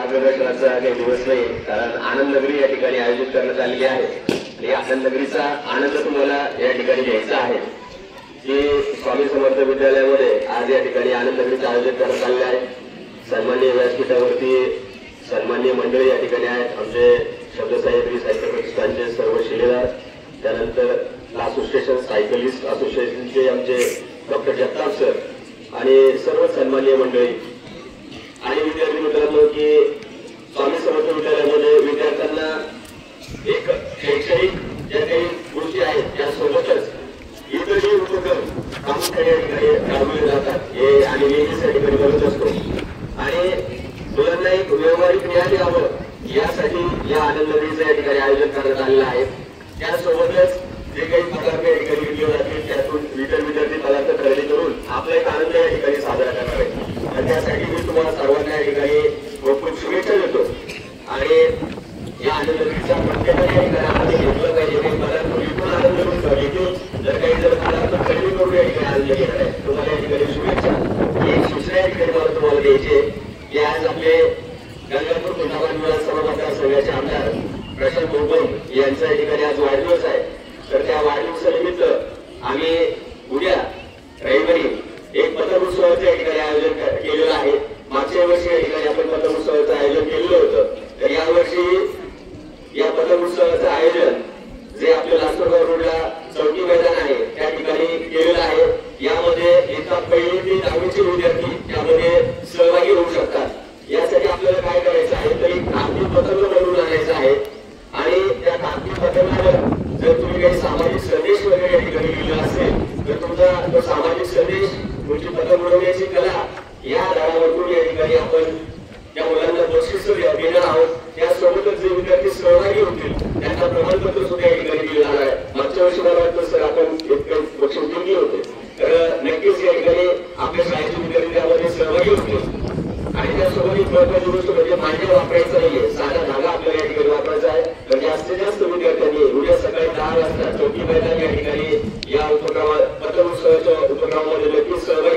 मार्गदर्शनाचा काही दिवस नाही, कारण आनंद नगरी या ठिकाणी आयोजित करण्यात आलेली आहे आणि आनंद नगरीचा आनंद तुम्हाला या ठिकाणी घ्यायचा आहे। की स्वामी समर्थ विद्यालयामध्ये आज या ठिकाणी आनंद नगरीचं आयोजन करण्यात आलेलं आहे। सन्माननीय व्यासपीठावरती सन्माननीय मंडळी या ठिकाणी आहेत। आमचे शब्दसाहित्री साहित्य प्रतिष्ठानचे सर्व शिलेदार, त्यानंतर असोसिएशन सायकलिस्ट असोसिएशनचे आमचे डॉक्टर जगताप सर आणि सर्व सन्माननीय मंडळी आणि विद्यार्थी मित्रांनो, की स्वामी समर्थ विद्यालयामध्ये विद्यार्थ्यांना एक शैक्षणिक ज्या काही गोष्टी आहेत त्यासोबतच इतरही उपक्रम प्रामुख्याने या ठिकाणी राबवले जातात हे आम्ही नेहमीच या ठिकाणी बघत असतो आणि मुलांना एक व्यवहारिक ज्ञान यावं यासाठी या आनंद नगरीचं या ठिकाणी आयोजन करण्यात आलेलं आहे। त्यासोबतच जे काही पदार्थ या ठिकाणी विकले जातील त्यातून विद्यार्थी पदार्थ खरेदी करून आपला एक आनंद या ठिकाणी साजरा करणार आहे आणि त्यासाठी मी तुम्हाला सर्वांना या ठिकाणी खूप खूप शुभेच्छा देतो आणि या आनंद नगरीचा प्रत्येकाने या ठिकाणी आनंद घेतला पाहिजे। काही पदार्थ विकून आनंद घेऊन जर काही जर पदार्थ खरेदी करून या ठिकाणी आनंद घेणार आहे तुम्हाला या ठिकाणी शुभेच्छा। एक सूचना या ठिकाणी मला तुम्हाला द्यायची की आज आपले गंगापूर खुलताबाद विधानसभा मतदारसंघाचे आमदार प्रशांत भोपन यांचा या ठिकाणी आज वाढदिवस आहे। तर त्या वाढदिवसानिमित्त आम्ही उद्या रविवारी एक पतंगोत्सवाचं या ठिकाणी आयोजन केलेलं आहे। मागच्या वर्षी या ठिकाणी आपण पतंगोत्सवाचं आयोजन केलेलं होतं, तर यावर्षी या पतंगोत्सवाचं आयोजन जे आपल्या लासोरगाव रोडला चौकी मैदान आहे त्या ठिकाणी केलेलं आहे। यामध्ये एका पहिली ते 10वीचे विद्यार्थी त्यामध्ये सहभागी होऊ शकतात। यासाठी आपल्याला काय करायचं आहे तर एक कागदी पतंग बनवून आणायचं आहे आणि त्या कागदी पतंगावर जर तुम्ही काही सामाजिक संदेश वगैरे या ठिकाणी लिहिला असेल तर तुमचा तो सामाजिक संदेश तुमची पतंग उडवण्याची कला या धडावरून या ठिकाणी आपण त्या मुलांना बक्षीस देणार आहोत। त्यासोबतच जे विद्यार्थी सहभागी होतील त्यांना प्रमाणपत्र सुद्धा या ठिकाणी दिलं जाणार आहे। मागच्या वर्षी मला वाटतं सर आपण एक बक्षीस दिली होते, तर नक्कीच या ठिकाणी आपल्या शाळेचे विद्यार्थी त्यामध्ये सहभागी होतील आणि त्यासोबत एक महत्वाची गोष्ट म्हणजे मांडे वापरायचा नाहीये, साधा धागा आपल्याला या ठिकाणी वापरायचा आहे। तर जास्तीत जास्त विद्यार्थ्यांनी उद्या सकाळी 10 वाजता चौकी मैदान या ठिकाणी या उपक्रमात पतंगोत्सवाच्या उपक्रमामध्ये नक्कीच सहभागी